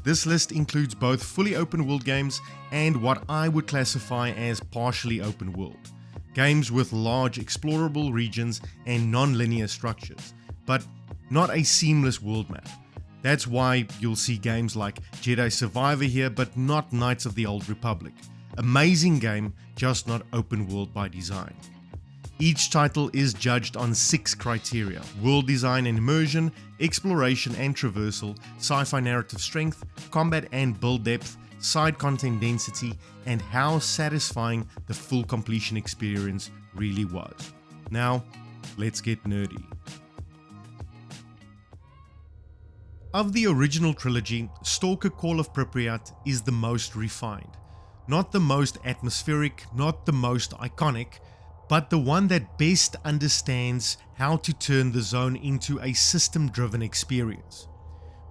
This list includes both fully open world games and what I would classify as partially open world. Games with large explorable regions and non-linear structures, but not a seamless world map. That's why you'll see games like Jedi Survivor here, but not Knights of the Old Republic. Amazing game, just not open world by design. Each title is judged on 6 criteria: world design and immersion, exploration and traversal, sci-fi narrative strength, combat and build depth, side content density, and how satisfying the full completion experience really was. Now, let's get nerdy. Of the original trilogy, Stalker Call of Pripyat is the most refined. Not the most atmospheric, not the most iconic, but the one that best understands how to turn the zone into a system-driven experience.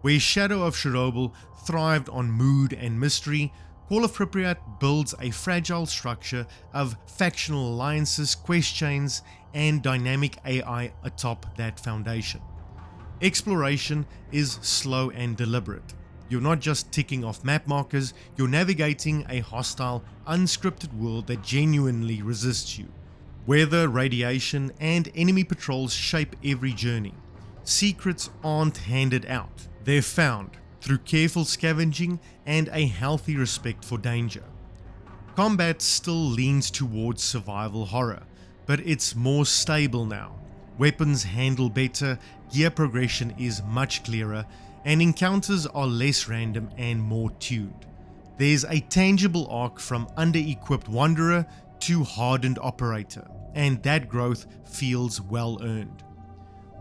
Where Shadow of Chernobyl thrived on mood and mystery, Call of Pripyat builds a fragile structure of factional alliances, quest chains, and dynamic AI atop that foundation. Exploration is slow and deliberate. You're not just ticking off map markers, you're navigating a hostile, unscripted world that genuinely resists you. Weather, radiation, and enemy patrols shape every journey. Secrets aren't handed out, they're found through careful scavenging and a healthy respect for danger. Combat still leans towards survival horror, but it's more stable now. Weapons handle better, gear progression is much clearer, and encounters are less random and more tuned. There's a tangible arc from under-equipped wanderer to hardened operator, and that growth feels well earned.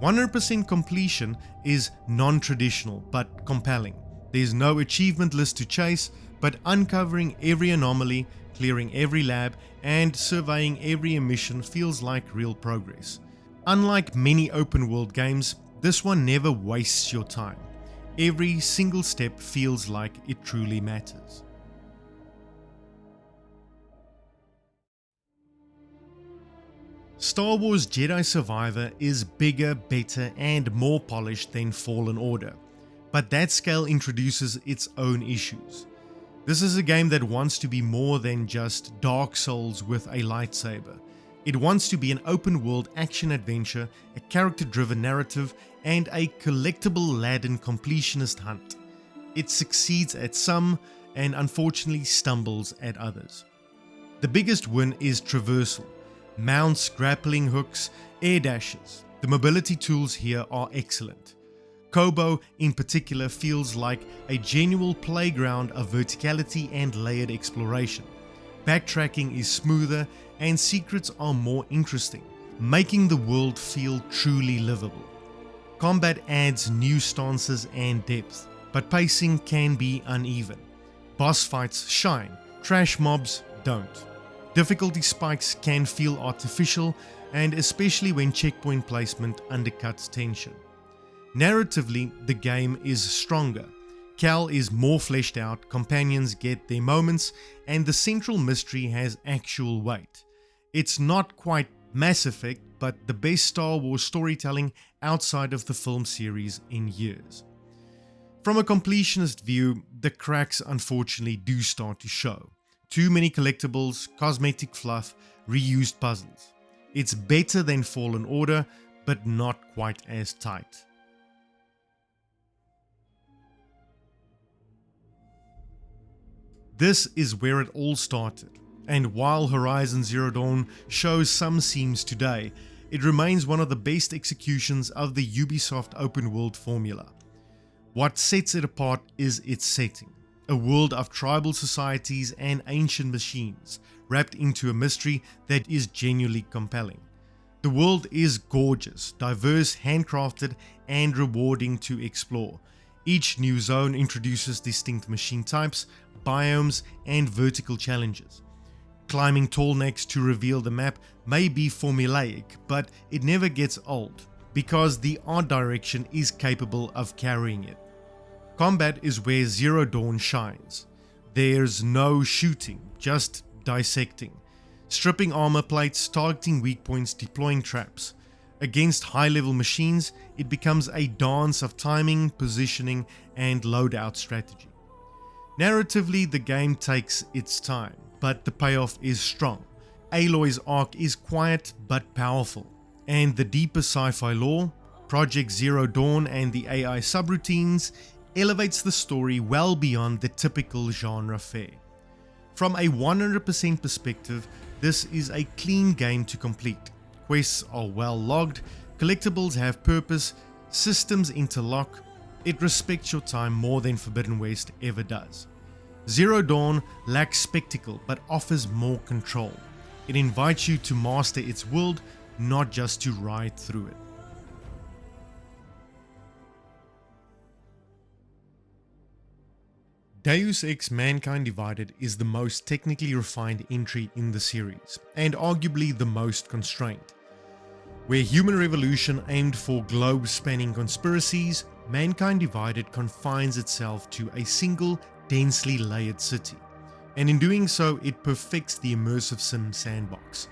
100% completion is non-traditional but compelling. There's no achievement list to chase, but uncovering every anomaly, clearing every lab, and surveying every emission feels like real progress. Unlike many open world games, this one never wastes your time. Every single step feels like it truly matters. Star Wars Jedi Survivor is bigger, better, and more polished than Fallen Order, but that scale introduces its own issues. This is a game that wants to be more than just Dark Souls with a lightsaber. It wants to be an open-world action-adventure, a character-driven narrative, and a collectible laden completionist hunt. It succeeds at some, and unfortunately stumbles at others. The biggest win is traversal. Mounts, grappling hooks, air dashes. The mobility tools here are excellent. Kobo in particular feels like a genuine playground of verticality and layered exploration. Backtracking is smoother and secrets are more interesting, making the world feel truly livable. Combat adds new stances and depth, but pacing can be uneven. Boss fights shine, trash mobs don't. Difficulty spikes can feel artificial, and especially when checkpoint placement undercuts tension. Narratively, the game is stronger. Cal is more fleshed out, companions get their moments, and the central mystery has actual weight. It's not quite Mass Effect, but the best Star Wars storytelling outside of the film series in years. From a completionist view, the cracks unfortunately do start to show. Too many collectibles, cosmetic fluff, reused puzzles. It's better than Fallen Order, but not quite as tight. This is where it all started, and while Horizon Zero Dawn shows some seams today, it remains one of the best executions of the Ubisoft open world formula. What sets it apart is its setting. A world of tribal societies and ancient machines, wrapped into a mystery that is genuinely compelling. The world is gorgeous, diverse, handcrafted, and rewarding to explore. Each new zone introduces distinct machine types, biomes, and vertical challenges. Climbing tall necks to reveal the map may be formulaic, but it never gets old, because the art direction is capable of carrying it. Combat is where Zero Dawn shines. There's no shooting, just dissecting. Stripping armor plates, targeting weak points, deploying traps. Against high-level machines, it becomes a dance of timing, positioning, and loadout strategy. Narratively, the game takes its time, but the payoff is strong. Aloy's arc is quiet but powerful, and the deeper sci-fi lore, Project Zero Dawn and the AI subroutines, elevates the story well beyond the typical genre fare. From a 100% perspective, this is a clean game to complete. Quests are well logged, collectibles have purpose, systems interlock. It respects your time more than Forbidden West ever does. Zero Dawn lacks spectacle but offers more control. It invites you to master its world, not just to ride through it. Deus Ex Mankind Divided is the most technically refined entry in the series, and arguably the most constrained. Where Human Revolution aimed for globe-spanning conspiracies, Mankind Divided confines itself to a single, densely layered city, and in doing so it perfects the immersive sim sandbox,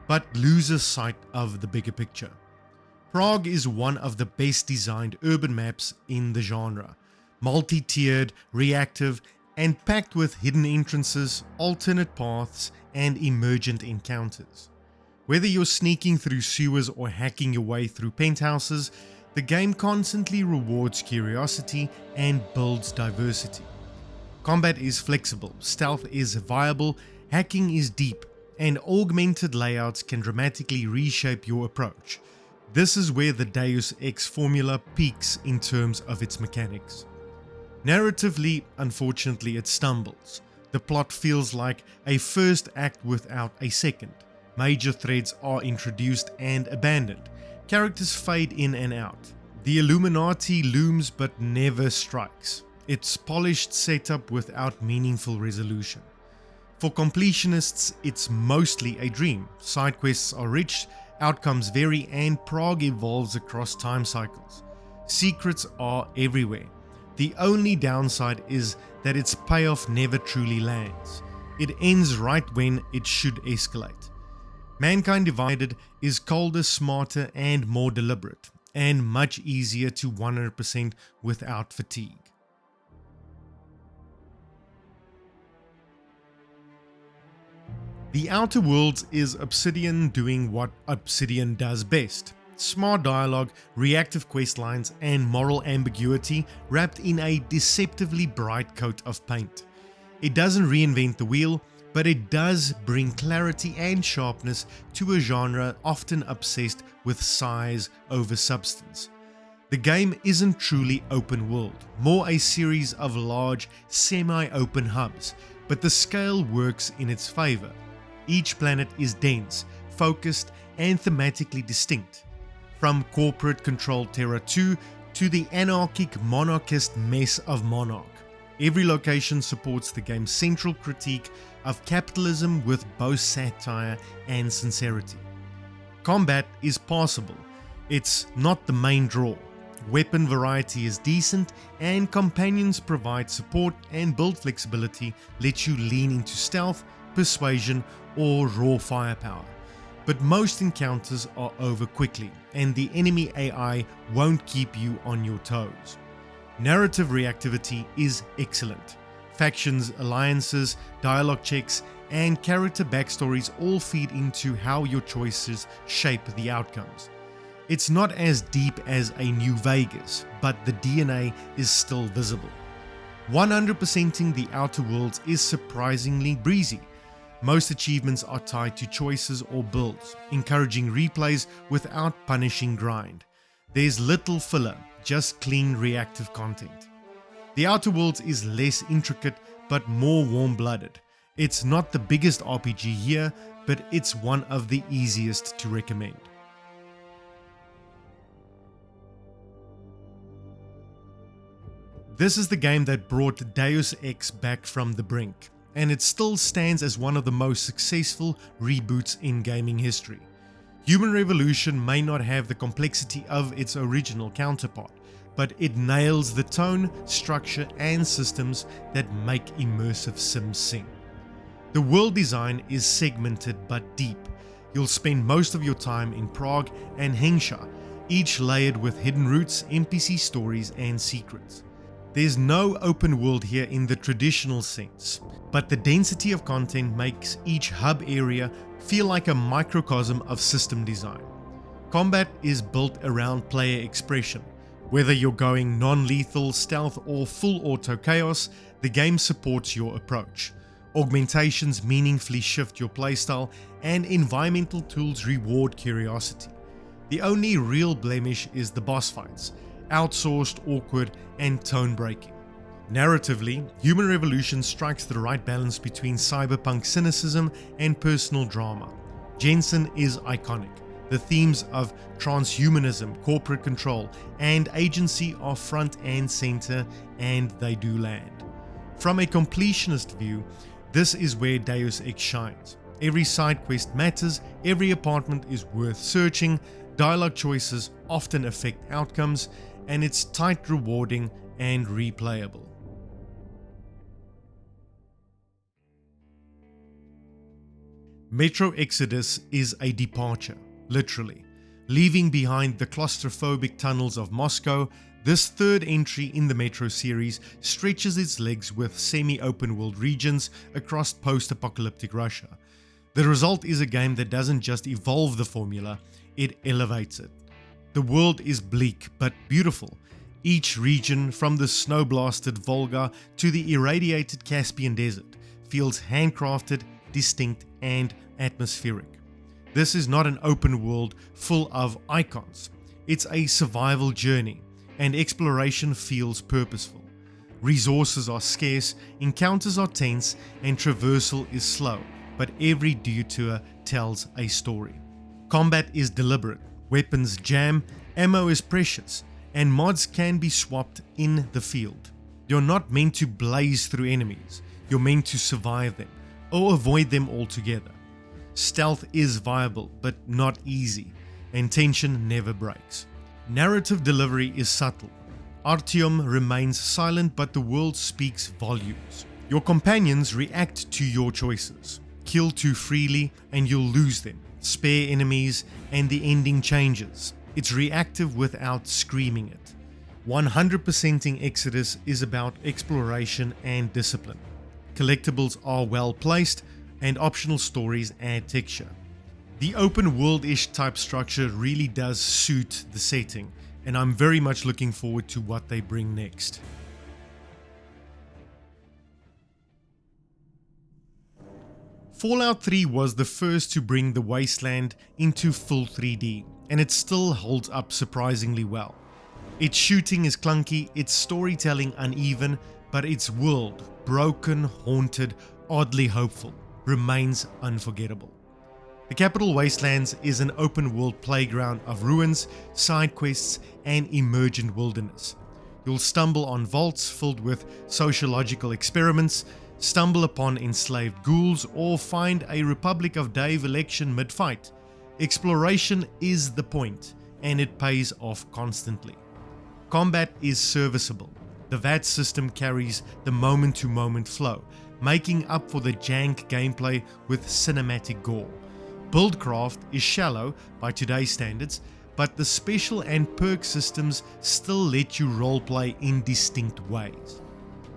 but loses sight of the bigger picture. Prague is one of the best designed urban maps in the genre, multi-tiered, reactive, and packed with hidden entrances, alternate paths, and emergent encounters. Whether you're sneaking through sewers or hacking your way through penthouses, the game constantly rewards curiosity and builds diversity. Combat is flexible, stealth is viable, hacking is deep, and augmented layouts can dramatically reshape your approach. This is where the Deus Ex formula peaks in terms of its mechanics. Narratively, unfortunately, it stumbles. The plot feels like a first act without a second. Major threads are introduced and abandoned. Characters fade in and out. The Illuminati looms but never strikes. It's polished setup without meaningful resolution. For completionists, it's mostly a dream. Side quests are rich, outcomes vary, and Prague evolves across time cycles. Secrets are everywhere. The only downside is that its payoff never truly lands. It ends right when it should escalate. Mankind Divided is colder, smarter, and more deliberate, and much easier to 100% without fatigue. The Outer Worlds is Obsidian doing what Obsidian does best. Smart dialogue, reactive quest lines, and moral ambiguity wrapped in a deceptively bright coat of paint. It doesn't reinvent the wheel, but it does bring clarity and sharpness to a genre often obsessed with size over substance. The game isn't truly open world, more a series of large, semi-open hubs, but the scale works in its favor. Each planet is dense, focused, and thematically distinct. From corporate-controlled Terra 2 to the anarchic monarchist mess of Monarch, every location supports the game's central critique of capitalism with both satire and sincerity. Combat is passable. It's not the main draw. Weapon variety is decent, and companions provide support and build flexibility, let you lean into stealth, persuasion, or raw firepower. But most encounters are over quickly, and the enemy AI won't keep you on your toes. Narrative reactivity is excellent. Factions, alliances, dialogue checks, and character backstories all feed into how your choices shape the outcomes. It's not as deep as a New Vegas, but the DNA is still visible. 100%ing the Outer Worlds is surprisingly breezy. Most achievements are tied to choices or builds, encouraging replays without punishing grind. There's little filler, just clean reactive content. The Outer Worlds is less intricate but more warm-blooded. It's not the biggest RPG here, but it's one of the easiest to recommend. This is the game that brought Deus Ex back from the brink, and it still stands as one of the most successful reboots in gaming history. Human Revolution may not have the complexity of its original counterpart, but it nails the tone, structure, and systems that make immersive sims sing. The world design is segmented but deep. You'll spend most of your time in Prague and Hengsha, each layered with hidden routes, NPC stories, and secrets. There's no open world here in the traditional sense, but the density of content makes each hub area feel like a microcosm of system design. Combat is built around player expression. Whether you're going non-lethal, stealth, or full auto chaos, the game supports your approach. Augmentations meaningfully shift your playstyle, and environmental tools reward curiosity. The only real blemish is the boss fights, outsourced, awkward, and tone-breaking. Narratively, Human Revolution strikes the right balance between cyberpunk cynicism and personal drama. Jensen is iconic. The themes of transhumanism, corporate control, and agency are front and center, and they do land. From a completionist view, this is where Deus Ex shines. Every side quest matters, every apartment is worth searching, dialogue choices often affect outcomes, and it's tight, rewarding, and replayable. Metro Exodus is a departure, literally. Leaving behind the claustrophobic tunnels of Moscow, this third entry in the Metro series stretches its legs with semi-open world regions across post-apocalyptic Russia. The result is a game that doesn't just evolve the formula, it elevates it. The world is bleak but beautiful. Each region, from the snow-blasted Volga to the irradiated Caspian Desert, feels handcrafted, distinct, and atmospheric. This is not an open world full of icons. It's a survival journey, and exploration feels purposeful. Resources are scarce, encounters are tense, and traversal is slow, but every detour tells a story. Combat is deliberate, weapons jam, ammo is precious, and mods can be swapped in the field. You're not meant to blaze through enemies, you're meant to survive them, or avoid them altogether. Stealth is viable, but not easy, and tension never breaks. Narrative delivery is subtle. Artyom remains silent, but the world speaks volumes. Your companions react to your choices. Kill too freely and you'll lose them. Spare enemies and the ending changes. It's reactive without screaming it. 100%ing Exodus is about exploration and discipline. Collectibles are well placed, and optional stories add texture. The open world-ish type structure really does suit the setting, and I'm very much looking forward to what they bring next. Fallout 3 was the first to bring the wasteland into full 3D, and it still holds up surprisingly well. Its shooting is clunky, its storytelling uneven, but its world, broken, haunted, oddly hopeful, remains unforgettable. The Capital Wastelands is an open-world playground of ruins, side quests, and emergent wilderness. You'll stumble on vaults filled with sociological experiments, stumble upon enslaved ghouls, or find a Republic of Dave election mid-fight. Exploration is the point, and it pays off constantly. Combat is serviceable. The VAT system carries the moment-to-moment flow, making up for the jank gameplay with cinematic gore. Buildcraft is shallow by today's standards, but the special and perk systems still let you roleplay in distinct ways.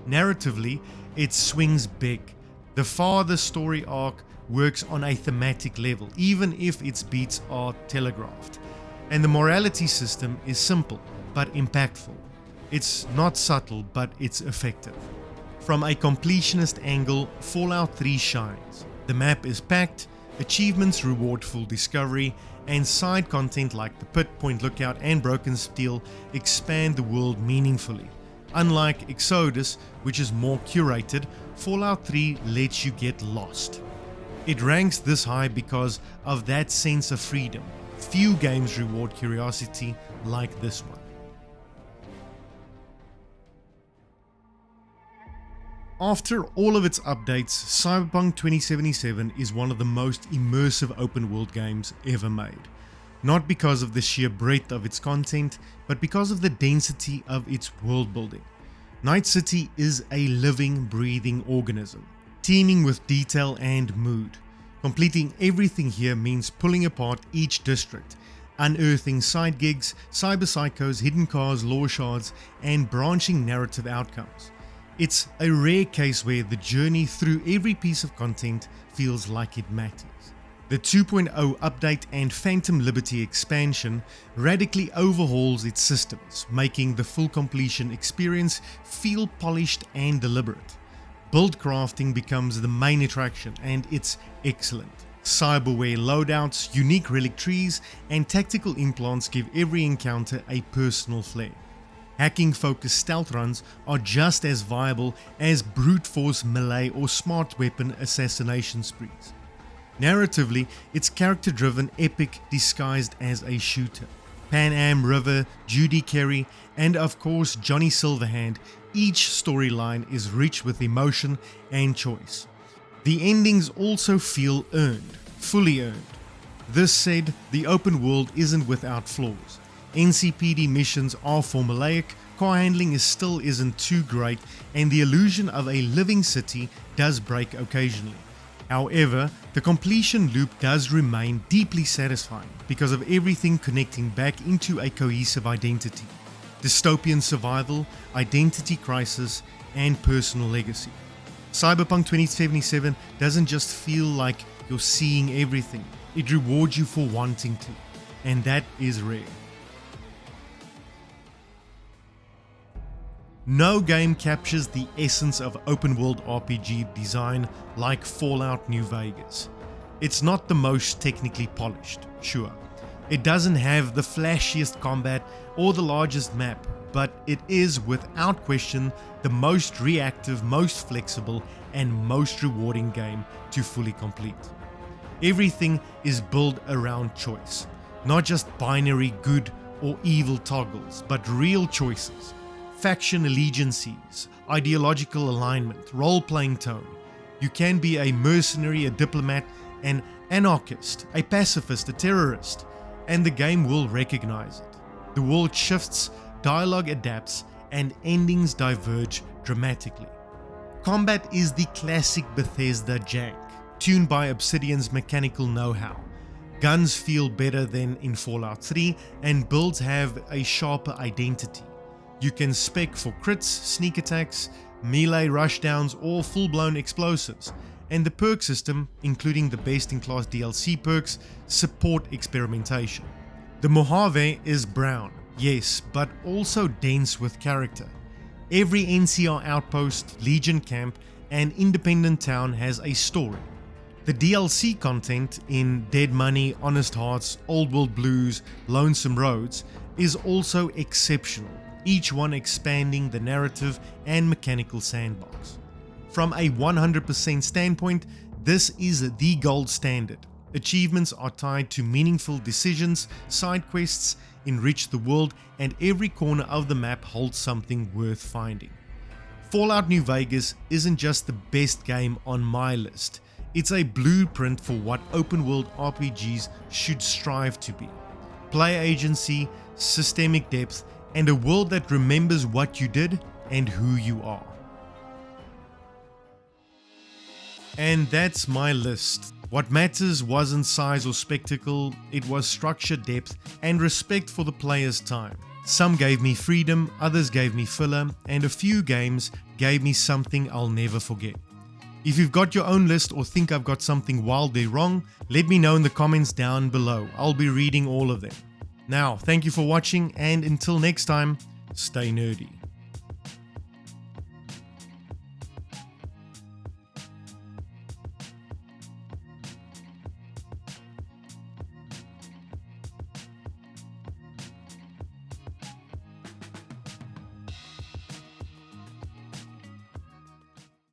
Narratively, it swings big. The farther story arc works on a thematic level, even if its beats are telegraphed. And the morality system is simple, but impactful. It's not subtle, but it's effective. From a completionist angle, Fallout 3 shines. The map is packed, achievements reward full discovery, and side content like the Pit, Point Lookout, and Broken Steel expand the world meaningfully. Unlike Exodus, which is more curated, Fallout 3 lets you get lost. It ranks this high because of that sense of freedom. Few games reward curiosity like this one. After all of its updates, Cyberpunk 2077 is one of the most immersive open-world games ever made. Not because of the sheer breadth of its content, but because of the density of its world building. Night City is a living, breathing organism, teeming with detail and mood. Completing everything here means pulling apart each district, unearthing side gigs, cyber psychos, hidden cars, lore shards, and branching narrative outcomes. It's a rare case where the journey through every piece of content feels like it matters. The 2.0 update and Phantom Liberty expansion radically overhauls its systems, making the full completion experience feel polished and deliberate. Build crafting becomes the main attraction, and it's excellent. Cyberware loadouts, unique relic trees, and tactical implants give every encounter a personal flair. Hacking-focused stealth runs are just as viable as brute force melee or smart weapon assassination sprees. Narratively, it's character-driven epic disguised as a shooter. Pan Am, River, Judy Carey, and of course Johnny Silverhand, each storyline is rich with emotion and choice. The endings also feel earned, fully earned. This said, the open world isn't without flaws. NCPD missions are formulaic, car handling still isn't too great, and the illusion of a living city does break occasionally. However, the completion loop does remain deeply satisfying because of everything connecting back into a cohesive identity. Dystopian survival, identity crisis, and personal legacy. Cyberpunk 2077 doesn't just feel like you're seeing everything, it rewards you for wanting to, and that is rare. No game captures the essence of open world RPG design like Fallout New Vegas. It's not the most technically polished, sure. It doesn't have the flashiest combat or the largest map, but it is without question the most reactive, most flexible, and most rewarding game to fully complete. Everything is built around choice, not just binary good or evil toggles, but real choices. Faction allegiances, ideological alignment, role-playing tone. You can be a mercenary, a diplomat, an anarchist, a pacifist, a terrorist, and the game will recognize it. The world shifts, dialogue adapts, and endings diverge dramatically. Combat is the classic Bethesda jank, tuned by Obsidian's mechanical know-how. Guns feel better than in Fallout 3, and builds have a sharper identity. You can spec for crits, sneak attacks, melee rushdowns, or full-blown explosives, and the perk system, including the best-in-class DLC perks, support experimentation. The Mojave is brown, yes, but also dense with character. Every NCR outpost, Legion camp, and independent town has a story. The DLC content in Dead Money, Honest Hearts, Old World Blues, Lonesome Roads is also exceptional, each one expanding the narrative and mechanical sandbox. From a 100% standpoint, this is the gold standard. Achievements are tied to meaningful decisions, side quests enrich the world, and every corner of the map holds something worth finding. Fallout New Vegas isn't just the best game on my list, it's a blueprint for what open world RPGs should strive to be. Player agency, systemic depth, and a world that remembers what you did and who you are. And that's my list. What matters wasn't size or spectacle, it was structure, depth, and respect for the player's time. Some gave me freedom, others gave me filler, and a few games gave me something I'll never forget. If you've got your own list or think I've got something wildly wrong, let me know in the comments down below. I'll be reading all of them. Now, thank you for watching, and until next time, stay nerdy.